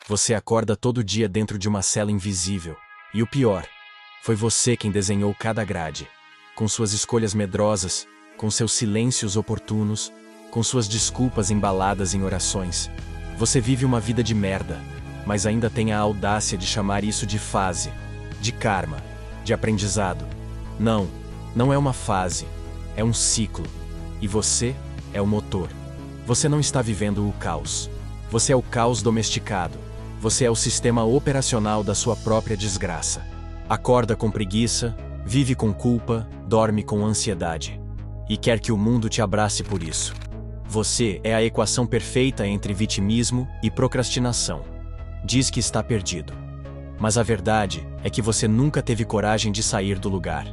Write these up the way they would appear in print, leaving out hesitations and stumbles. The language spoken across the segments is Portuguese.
Você acorda todo dia dentro de uma cela invisível. E o pior, foi você quem desenhou cada grade. Com suas escolhas medrosas, com seus silêncios oportunos, com suas desculpas embaladas em orações. Você vive uma vida de merda, mas ainda tem a audácia de chamar isso de fase, de karma, de aprendizado. Não, não é uma fase, é um ciclo. E você é o motor. Você não está vivendo o caos. Você é o caos domesticado. Você é o sistema operacional da sua própria desgraça. Acorda com preguiça, vive com culpa, dorme com ansiedade. E quer que o mundo te abrace por isso. Você é a equação perfeita entre vitimismo e procrastinação. Diz que está perdido. Mas a verdade é que você nunca teve coragem de sair do lugar.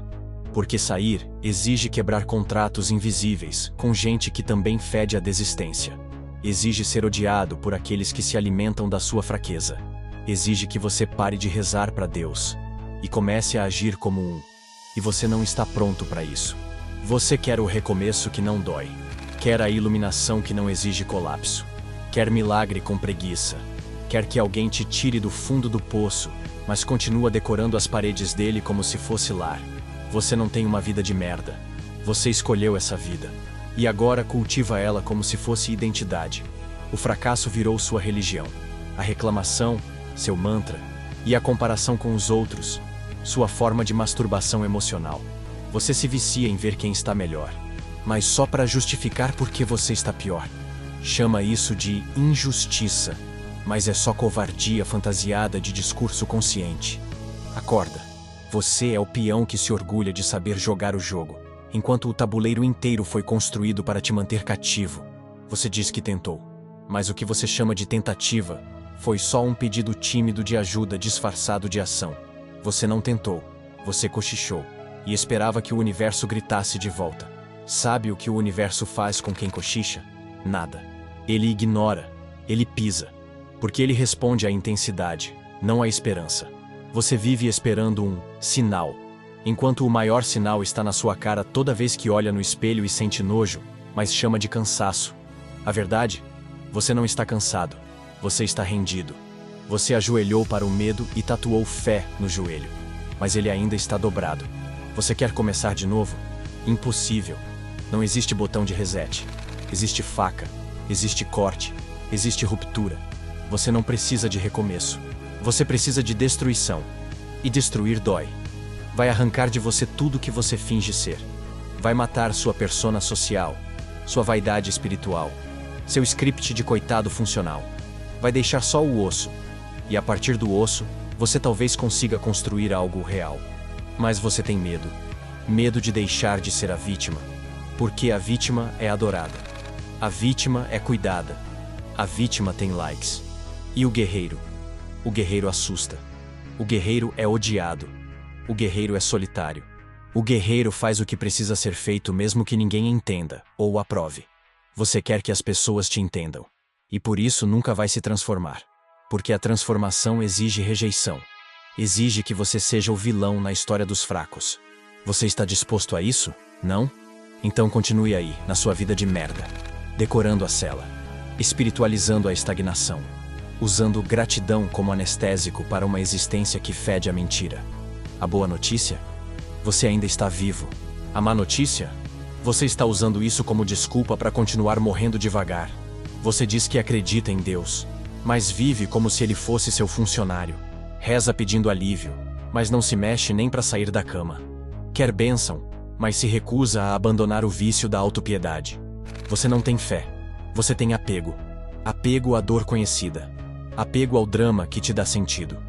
Porque sair exige quebrar contratos invisíveis com gente que também fede a desistência. Exige ser odiado por aqueles que se alimentam da sua fraqueza. Exige que você pare de rezar para Deus e comece a agir como um. E você não está pronto para isso. Você quer o recomeço que não dói. Quer a iluminação que não exige colapso. Quer milagre com preguiça. Quer que alguém te tire do fundo do poço, mas continua decorando as paredes dele como se fosse lar. Você não tem uma vida de merda. Você escolheu essa vida. E agora cultiva ela como se fosse identidade. O fracasso virou sua religião. A reclamação, seu mantra. E a comparação com os outros, sua forma de masturbação emocional. Você se vicia em ver quem está melhor, mas só para justificar por que você está pior. Chama isso de injustiça, mas é só covardia fantasiada de discurso consciente. Acorda. Você é o peão que se orgulha de saber jogar o jogo, enquanto o tabuleiro inteiro foi construído para te manter cativo. Você diz que tentou, mas o que você chama de tentativa foi só um pedido tímido de ajuda disfarçado de ação. Você não tentou, você cochichou, e esperava que o universo gritasse de volta. Sabe o que o universo faz com quem cochicha? Nada. Ele ignora, ele pisa, porque ele responde à intensidade, não à esperança. Você vive esperando um sinal, enquanto o maior sinal está na sua cara toda vez que olha no espelho e sente nojo, mas chama de cansaço. A verdade? Você não está cansado, você está rendido. Você ajoelhou para o medo e tatuou fé no joelho, mas ele ainda está dobrado. Você quer começar de novo? Impossível. Não existe botão de reset. Existe faca, existe corte, existe ruptura. Você não precisa de recomeço. Você precisa de destruição. E destruir dói. Vai arrancar de você tudo que você finge ser. Vai matar sua persona social, sua vaidade espiritual, seu script de coitado funcional. Vai deixar só o osso. E a partir do osso, você talvez consiga construir algo real. Mas você tem medo. Medo de deixar de ser a vítima. Porque a vítima é adorada. A vítima é cuidada. A vítima tem likes. E o guerreiro? O guerreiro assusta. O guerreiro é odiado. O guerreiro é solitário. O guerreiro faz o que precisa ser feito mesmo que ninguém entenda ou aprove. Você quer que as pessoas te entendam. E por isso nunca vai se transformar. Porque a transformação exige rejeição. Exige que você seja o vilão na história dos fracos. Você está disposto a isso? Não? Então continue aí, na sua vida de merda. Decorando a cela. Espiritualizando a estagnação. Usando gratidão como anestésico para uma existência que fede a mentira. A boa notícia? Você ainda está vivo. A má notícia? Você está usando isso como desculpa para continuar morrendo devagar. Você diz que acredita em Deus, mas vive como se ele fosse seu funcionário. Reza pedindo alívio, mas não se mexe nem para sair da cama. Quer bênção, mas se recusa a abandonar o vício da autopiedade. Você não tem fé. Você tem apego. Apego à dor conhecida. Apego ao drama que te dá sentido.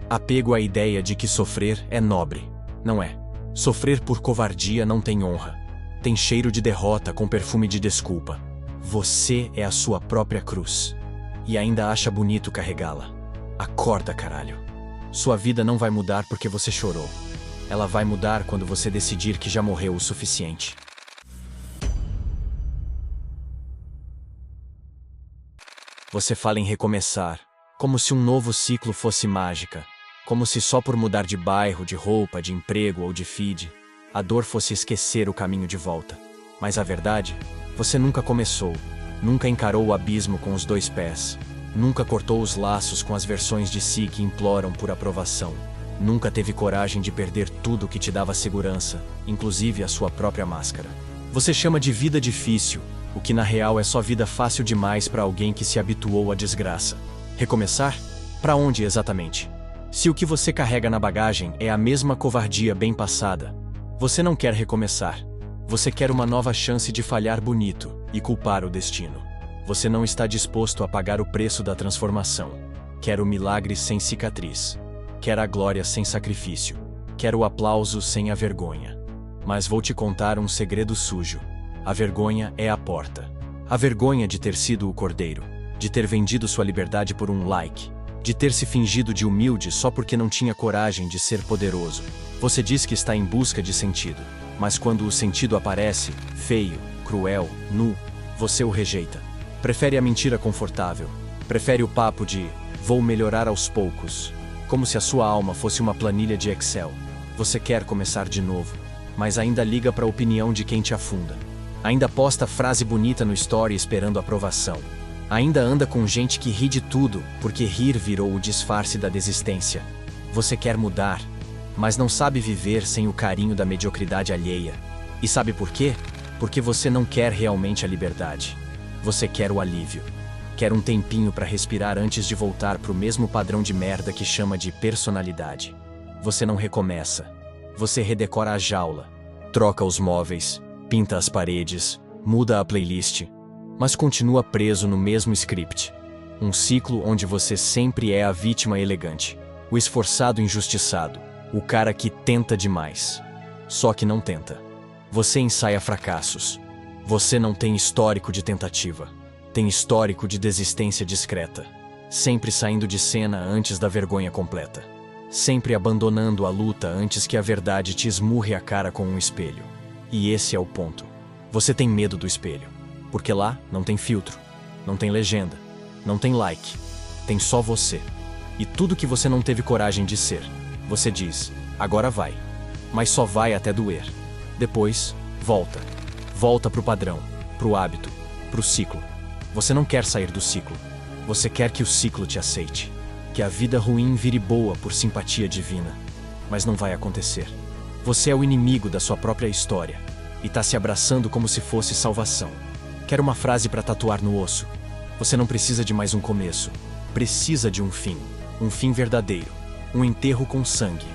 Apego à ideia de que sofrer é nobre. Não é. Sofrer por covardia não tem honra. Tem cheiro de derrota com perfume de desculpa. Você é a sua própria cruz. E ainda acha bonito carregá-la. Acorda, caralho. Sua vida não vai mudar porque você chorou. Ela vai mudar quando você decidir que já morreu o suficiente. Você fala em recomeçar, como se um novo ciclo fosse mágica, como se só por mudar de bairro, de roupa, de emprego ou de feed, a dor fosse esquecer o caminho de volta. Mas a verdade, você nunca começou, nunca encarou o abismo com os 2 pés. Nunca cortou os laços com as versões de si que imploram por aprovação. Nunca teve coragem de perder tudo que te dava segurança, inclusive a sua própria máscara. Você chama de vida difícil, o que na real é só vida fácil demais para alguém que se habituou à desgraça. Recomeçar? Para onde exatamente? Se o que você carrega na bagagem é a mesma covardia bem passada, você não quer recomeçar. Você quer uma nova chance de falhar bonito e culpar o destino. Você não está disposto a pagar o preço da transformação. Quer o milagre sem cicatriz. Quer a glória sem sacrifício. Quer o aplauso sem a vergonha. Mas vou te contar um segredo sujo. A vergonha é a porta. A vergonha de ter sido o cordeiro, de ter vendido sua liberdade por um like, de ter se fingido de humilde só porque não tinha coragem de ser poderoso. Você diz que está em busca de sentido, mas quando o sentido aparece, feio, cruel, nu, você o rejeita. Prefere a mentira confortável. Prefere o papo de vou melhorar aos poucos, como se a sua alma fosse uma planilha de Excel. Você quer começar de novo, mas ainda liga para a opinião de quem te afunda. Ainda posta frase bonita no story esperando aprovação. Ainda anda com gente que ri de tudo, porque rir virou o disfarce da desistência. Você quer mudar, mas não sabe viver sem o carinho da mediocridade alheia. E sabe por quê? Porque você não quer realmente a liberdade. Você quer o alívio. Quer um tempinho para respirar antes de voltar pro mesmo padrão de merda que chama de personalidade. Você não recomeça. Você redecora a jaula, troca os móveis, pinta as paredes, muda a playlist, mas continua preso no mesmo script. Um ciclo onde você sempre é a vítima elegante, o esforçado injustiçado, o cara que tenta demais. Só que não tenta. Você ensaia fracassos. Você não tem histórico de tentativa. Tem histórico de desistência discreta. Sempre saindo de cena antes da vergonha completa. Sempre abandonando a luta antes que a verdade te esmurre a cara com um espelho. E esse é o ponto. Você tem medo do espelho. Porque lá não tem filtro, não tem legenda, não tem like. Tem só você. E tudo que você não teve coragem de ser. Você diz, agora vai. Mas só vai até doer. Depois, volta. Volta pro padrão, pro hábito, pro ciclo. Você não quer sair do ciclo. Você quer que o ciclo te aceite. Que a vida ruim vire boa por simpatia divina. Mas não vai acontecer. Você é o inimigo da sua própria história e tá se abraçando como se fosse salvação. Quer uma frase para tatuar no osso? Você não precisa de mais um começo. Precisa de um fim verdadeiro, um enterro com sangue,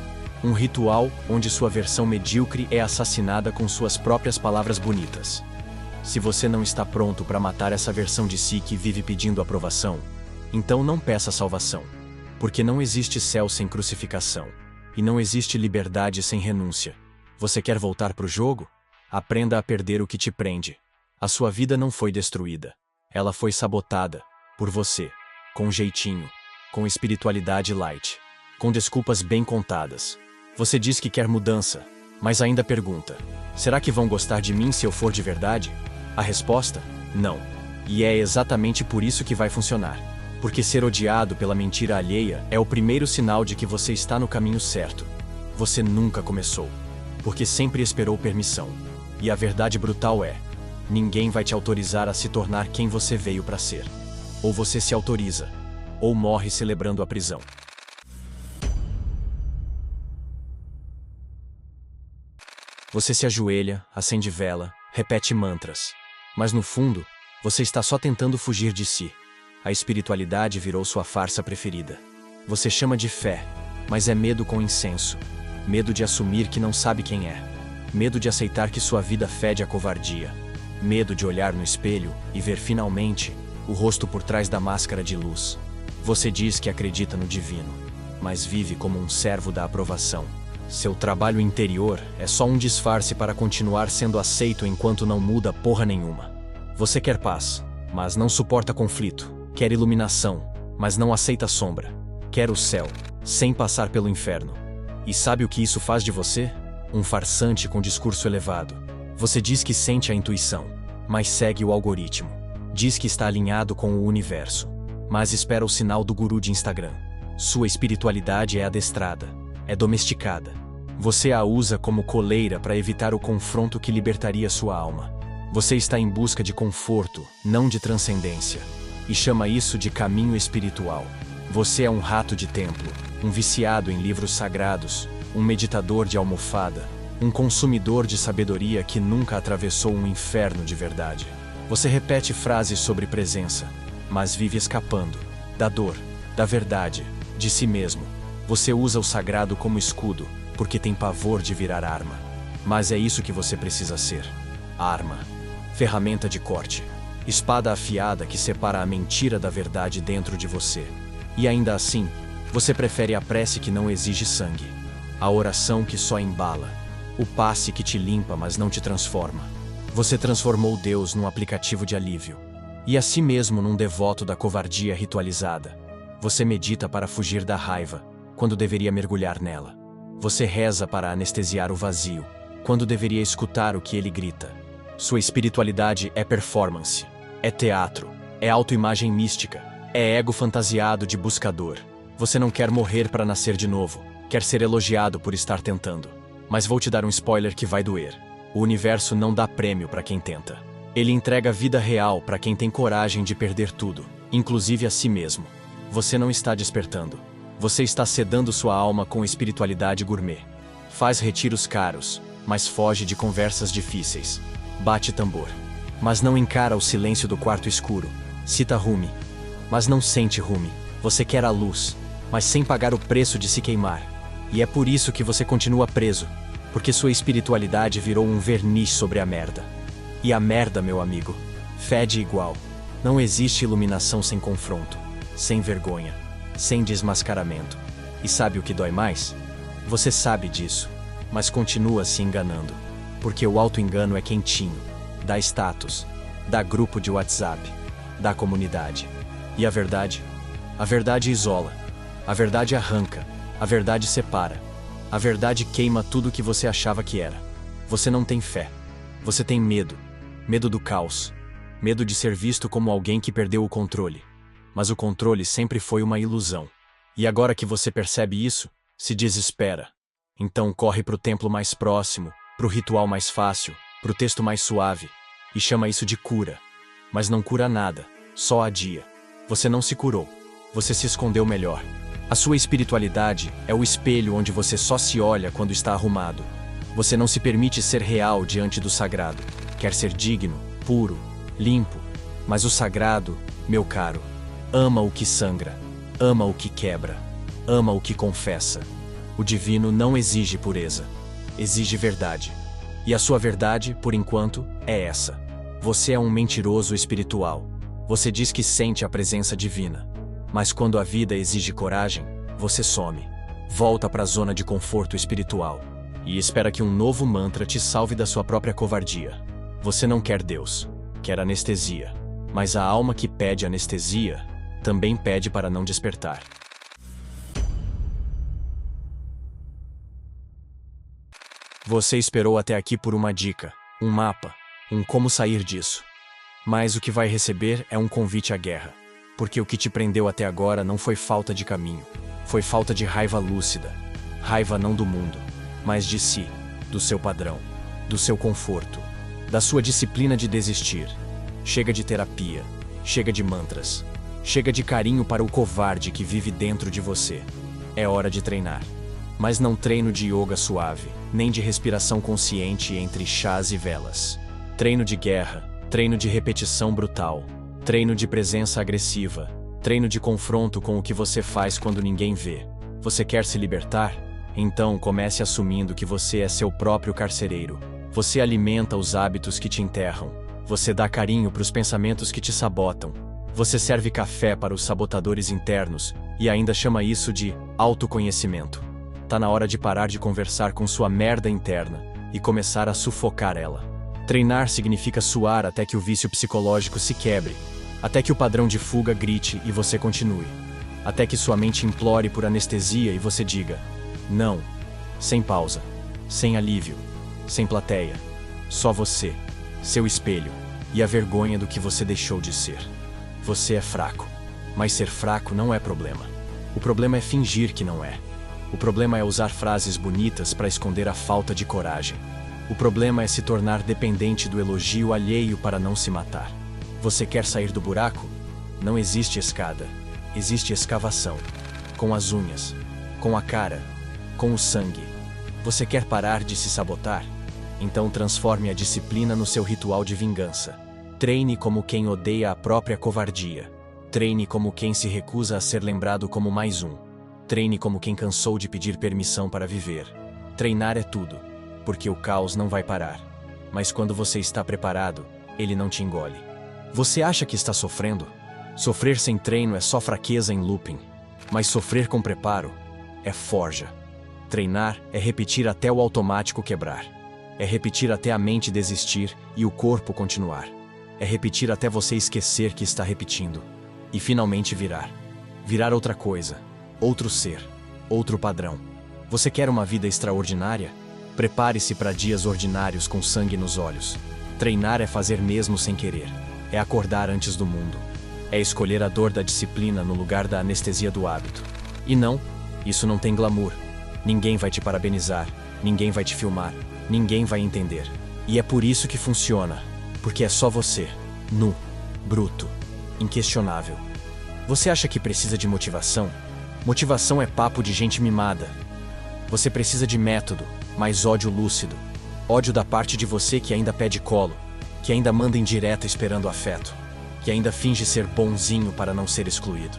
um ritual onde sua versão medíocre é assassinada com suas próprias palavras bonitas. Se você não está pronto para matar essa versão de si que vive pedindo aprovação, então não peça salvação, porque não existe céu sem crucificação. E não existe liberdade sem renúncia. Você quer voltar pro jogo? Aprenda a perder o que te prende. A sua vida não foi destruída. Ela foi sabotada. Por você. Com jeitinho. Com espiritualidade light. Com desculpas bem contadas. Você diz que quer mudança, mas ainda pergunta: será que vão gostar de mim se eu for de verdade? A resposta? Não. E é exatamente por isso que vai funcionar. Porque ser odiado pela mentira alheia é o primeiro sinal de que você está no caminho certo. Você nunca começou. Porque sempre esperou permissão. E a verdade brutal é: ninguém vai te autorizar a se tornar quem você veio para ser. Ou você se autoriza, ou morre celebrando a prisão. Você se ajoelha, acende vela, repete mantras. Mas no fundo, você está só tentando fugir de si. A espiritualidade virou sua farsa preferida. Você chama de fé, mas é medo com incenso. Medo de assumir que não sabe quem é. Medo de aceitar que sua vida fede a covardia. Medo de olhar no espelho e ver finalmente o rosto por trás da máscara de luz. Você diz que acredita no divino, mas vive como um servo da aprovação. Seu trabalho interior é só um disfarce para continuar sendo aceito enquanto não muda porra nenhuma. Você quer paz, mas não suporta conflito. Quer iluminação, mas não aceita sombra. Quer o céu, sem passar pelo inferno. E sabe o que isso faz de você? Um farsante com discurso elevado. Você diz que sente a intuição, mas segue o algoritmo. Diz que está alinhado com o universo, mas espera o sinal do guru de Instagram. Sua espiritualidade é adestrada, é domesticada. Você a usa como coleira para evitar o confronto que libertaria sua alma. Você está em busca de conforto, não de transcendência. e chama isso de caminho espiritual. Você é um rato de templo, um viciado em livros sagrados, um meditador de almofada, um consumidor de sabedoria que nunca atravessou um inferno de verdade. Você repete frases sobre presença, mas vive escapando da dor, da verdade, de si mesmo. Você usa o sagrado como escudo, porque tem pavor de virar arma. Mas é isso que você precisa ser. Arma. Ferramenta de corte. Espada afiada que separa a mentira da verdade dentro de você. E ainda assim, você prefere a prece que não exige sangue. A oração que só embala. O passe que te limpa, mas não te transforma. Você transformou Deus num aplicativo de alívio. E a si mesmo num devoto da covardia ritualizada. Você medita para fugir da raiva, quando deveria mergulhar nela. Você reza para anestesiar o vazio, quando deveria escutar o que ele grita. Sua espiritualidade é performance, é teatro, é autoimagem mística, é ego fantasiado de buscador. Você não quer morrer para nascer de novo, quer ser elogiado por estar tentando. Mas vou te dar um spoiler que vai doer. O universo não dá prêmio para quem tenta. Ele entrega vida real para quem tem coragem de perder tudo, inclusive a si mesmo. Você não está despertando. Você está sedando sua alma com espiritualidade gourmet. Faz retiros caros, mas foge de conversas difíceis. Bate tambor, mas não encara o silêncio do quarto escuro. Cita Rumi, mas não sente Rumi. Você quer a luz, mas sem pagar o preço de se queimar. E é por isso que você continua preso, porque sua espiritualidade virou um verniz sobre a merda. E a merda, meu amigo, fede igual. Não existe iluminação sem confronto, sem vergonha, sem desmascaramento. E sabe o que dói mais? Você sabe disso, mas continua se enganando. Porque o auto-engano é quentinho, dá status, dá grupo de WhatsApp, dá comunidade. E a verdade? A verdade isola, a verdade arranca, a verdade separa, a verdade queima tudo que você achava que era. Você não tem fé, você tem medo, medo do caos, medo de ser visto como alguém que perdeu o controle. Mas o controle sempre foi uma ilusão. E agora que você percebe isso, se desespera. Então corre para o templo mais próximo, para o ritual mais fácil, para o texto mais suave, e chama isso de cura. Mas não cura nada, só adia. Você não se curou, você se escondeu melhor. A sua espiritualidade é o espelho onde você só se olha quando está arrumado. Você não se permite ser real diante do sagrado. Quer ser digno, puro, limpo. Mas o sagrado, meu caro, ama o que sangra, ama o que quebra, ama o que confessa. O divino não exige pureza, exige verdade. E a sua verdade, por enquanto, é essa. Você é um mentiroso espiritual. Você diz que sente a presença divina. Mas quando a vida exige coragem, você some. Volta para a zona de conforto espiritual. E espera que um novo mantra te salve da sua própria covardia. Você não quer Deus, quer anestesia. Mas a alma que pede anestesia, também pede para não despertar. Você esperou até aqui por uma dica, um mapa, um como sair disso. Mas o que vai receber é um convite à guerra. Porque o que te prendeu até agora não foi falta de caminho, foi falta de raiva lúcida. Raiva não do mundo, mas de si, do seu padrão, do seu conforto, da sua disciplina de desistir. Chega de terapia, chega de mantras, chega de carinho para o covarde que vive dentro de você. É hora de treinar. Mas não treino de yoga suave, nem de respiração consciente entre chás e velas. Treino de guerra, treino de repetição brutal. Treino de presença agressiva, treino de confronto com o que você faz quando ninguém vê. Você quer se libertar? Então comece assumindo que você é seu próprio carcereiro. Você alimenta os hábitos que te enterram. Você dá carinho para os pensamentos que te sabotam. Você serve café para os sabotadores internos e ainda chama isso de autoconhecimento. Tá na hora de parar de conversar com sua merda interna e começar a sufocar ela. Treinar significa suar até que o vício psicológico se quebre. Até que o padrão de fuga grite e você continue. Até que sua mente implore por anestesia e você diga não. Sem pausa, sem alívio, sem plateia. Só você, seu espelho e a vergonha do que você deixou de ser. Você é fraco, mas ser fraco não é problema. O problema é fingir que não é. O problema é usar frases bonitas para esconder a falta de coragem. O problema é se tornar dependente do elogio alheio para não se matar. Você quer sair do buraco? Não existe escada. Existe escavação. Com as unhas. Com a cara. Com o sangue. Você quer parar de se sabotar? Então transforme a disciplina no seu ritual de vingança. Treine como quem odeia a própria covardia. Treine como quem se recusa a ser lembrado como mais um. Treine como quem cansou de pedir permissão para viver. Treinar é tudo, porque o caos não vai parar. Mas quando você está preparado, ele não te engole. Você acha que está sofrendo? Sofrer sem treino é só fraqueza em looping. Mas sofrer com preparo é forja. Treinar é repetir até o automático quebrar. É repetir até a mente desistir e o corpo continuar. É repetir até você esquecer que está repetindo. E finalmente virar. Virar outra coisa. Outro ser. Outro padrão. Você quer uma vida extraordinária? Prepare-se para dias ordinários com sangue nos olhos. Treinar é fazer mesmo sem querer. É acordar antes do mundo. É escolher a dor da disciplina no lugar da anestesia do hábito. E não, isso não tem glamour. Ninguém vai te parabenizar. Ninguém vai te filmar. Ninguém vai entender. E é por isso que funciona. Porque é só você. Nu. Bruto. Inquestionável. Você acha que precisa de motivação? Motivação é papo de gente mimada. Você precisa de método, mas ódio lúcido. Ódio da parte de você que ainda pede colo, que ainda manda indireta esperando afeto, que ainda finge ser bonzinho para não ser excluído.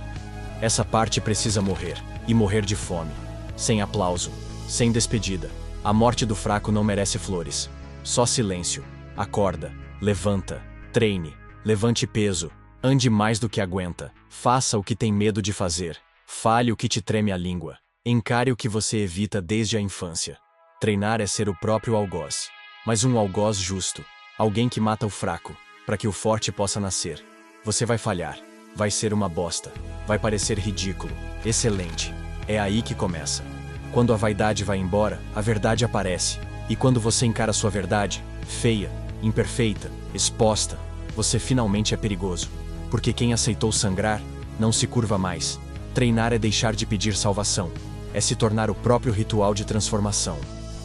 Essa parte precisa morrer, e morrer de fome. Sem aplauso, sem despedida. A morte do fraco não merece flores. Só silêncio. Acorda, levanta, treine, levante peso, ande mais do que aguenta, faça o que tem medo de fazer, fale o que te treme a língua, encare o que você evita desde a infância. Treinar é ser o próprio algoz, mas um algoz justo, alguém que mata o fraco, para que o forte possa nascer. Você vai falhar, vai ser uma bosta, vai parecer ridículo, excelente. É aí que começa. Quando a vaidade vai embora, a verdade aparece. E quando você encara sua verdade, feia, imperfeita, exposta, você finalmente é perigoso. Porque quem aceitou sangrar, não se curva mais. Treinar é deixar de pedir salvação. É se tornar o próprio ritual de transformação.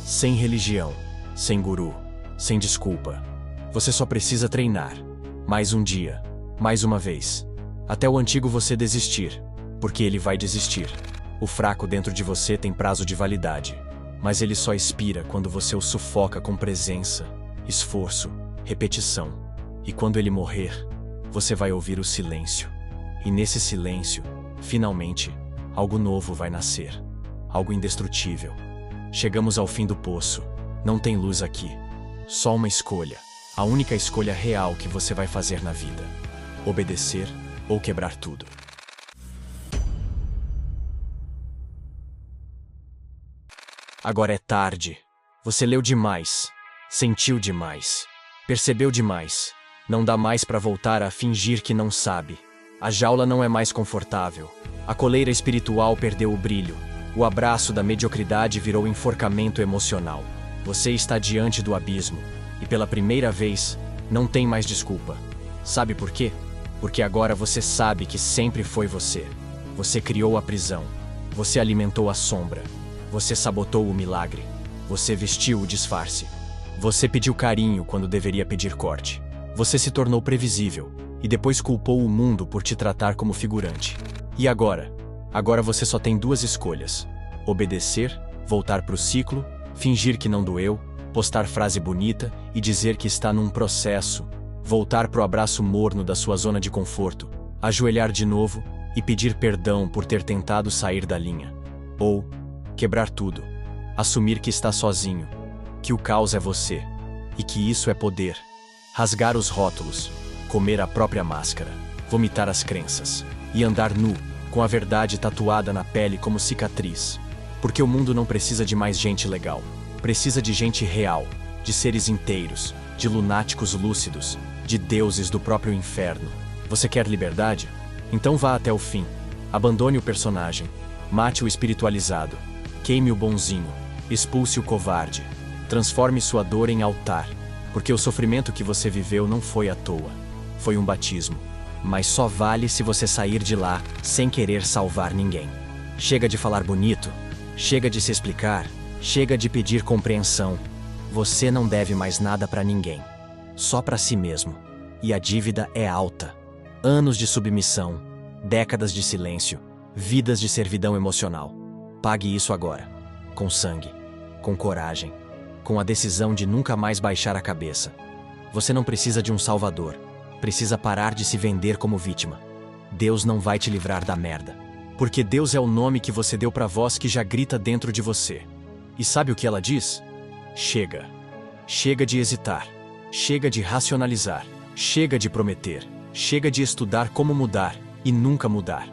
Sem religião, sem guru, sem desculpa. Você só precisa treinar. Mais um dia, mais uma vez. Até o antigo você desistir. Porque ele vai desistir. O fraco dentro de você tem prazo de validade. Mas ele só expira quando você o sufoca com presença, esforço, repetição. E quando ele morrer, você vai ouvir o silêncio. E nesse silêncio, finalmente, algo novo vai nascer. Algo indestrutível. Chegamos ao fim do poço. Não tem luz aqui. Só uma escolha. A única escolha real que você vai fazer na vida. Obedecer ou quebrar tudo. Agora é tarde. Você leu demais. Sentiu demais. Percebeu demais. Não dá mais para voltar a fingir que não sabe. A jaula não é mais confortável. A coleira espiritual perdeu o brilho. O abraço da mediocridade virou enforcamento emocional. Você está diante do abismo. E pela primeira vez, não tem mais desculpa. Sabe por quê? Porque agora você sabe que sempre foi você. Você criou a prisão. Você alimentou a sombra. Você sabotou o milagre. Você vestiu o disfarce. Você pediu carinho quando deveria pedir corte. Você se tornou previsível e depois culpou o mundo por te tratar como figurante. E agora? Agora você só tem duas escolhas: obedecer, voltar pro ciclo, fingir que não doeu, postar frase bonita e dizer que está num processo, voltar pro abraço morno da sua zona de conforto, ajoelhar de novo e pedir perdão por ter tentado sair da linha. Ou quebrar tudo, assumir que está sozinho, que o caos é você, e que isso é poder. Rasgar os rótulos, comer a própria máscara, vomitar as crenças, e andar nu, com a verdade tatuada na pele como cicatriz. Porque o mundo não precisa de mais gente legal, precisa de gente real, de seres inteiros, de lunáticos lúcidos, de deuses do próprio inferno. Você quer liberdade? Então vá até o fim. Abandone o personagem, mate o espiritualizado. Queime o bonzinho, expulse o covarde, transforme sua dor em altar, porque o sofrimento que você viveu não foi à toa, foi um batismo. Mas só vale se você sair de lá sem querer salvar ninguém. Chega de falar bonito, chega de se explicar, chega de pedir compreensão. Você não deve mais nada para ninguém, só para si mesmo. E a dívida é alta. Anos de submissão, décadas de silêncio, vidas de servidão emocional. Pague isso agora. Com sangue, com coragem, com a decisão de nunca mais baixar a cabeça. Você não precisa de um salvador. Precisa parar de se vender como vítima. Deus não vai te livrar da merda. Porque Deus é o nome que você deu pra voz que já grita dentro de você. E sabe o que ela diz? Chega. Chega de hesitar. Chega de racionalizar. Chega de prometer. Chega de estudar como mudar e nunca mudar.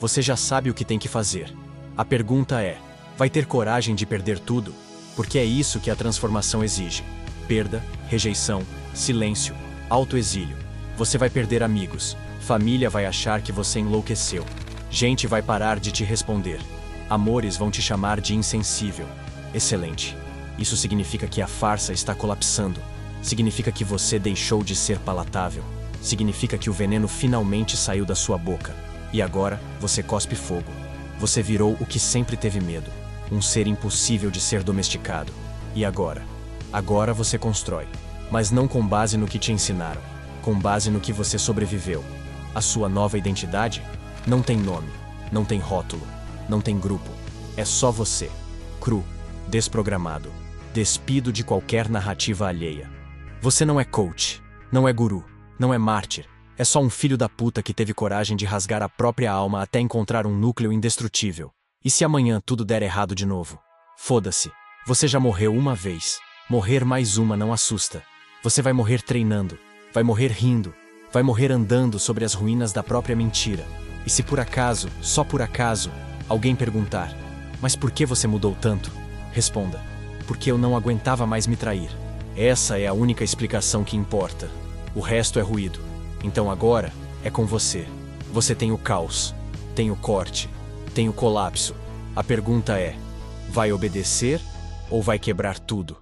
Você já sabe o que tem que fazer. A pergunta é: vai ter coragem de perder tudo? Porque é isso que a transformação exige. Perda, rejeição, silêncio, autoexílio. Você vai perder amigos. Família vai achar que você enlouqueceu. Gente vai parar de te responder. Amores vão te chamar de insensível. Excelente. Isso significa que a farsa está colapsando. Significa que você deixou de ser palatável. Significa que o veneno finalmente saiu da sua boca. E agora, você cospe fogo. Você virou o que sempre teve medo. Um ser impossível de ser domesticado. E agora? Agora você constrói. Mas não com base no que te ensinaram. Com base no que você sobreviveu. A sua nova identidade não tem nome, não tem rótulo, não tem grupo. É só você. Cru, desprogramado, despido de qualquer narrativa alheia. Você não é coach, não é guru, não é mártir. É só um filho da puta que teve coragem de rasgar a própria alma até encontrar um núcleo indestrutível. E se amanhã tudo der errado de novo? Foda-se. Você já morreu uma vez. Morrer mais uma não assusta. Você vai morrer treinando. Vai morrer rindo. Vai morrer andando sobre as ruínas da própria mentira. E se por acaso, só por acaso, alguém perguntar: mas por que você mudou tanto? Responda: porque eu não aguentava mais me trair. Essa é a única explicação que importa. O resto é ruído. Então agora, é com você. Você tem o caos, tem o corte, tem o colapso. A pergunta é: vai obedecer ou vai quebrar tudo?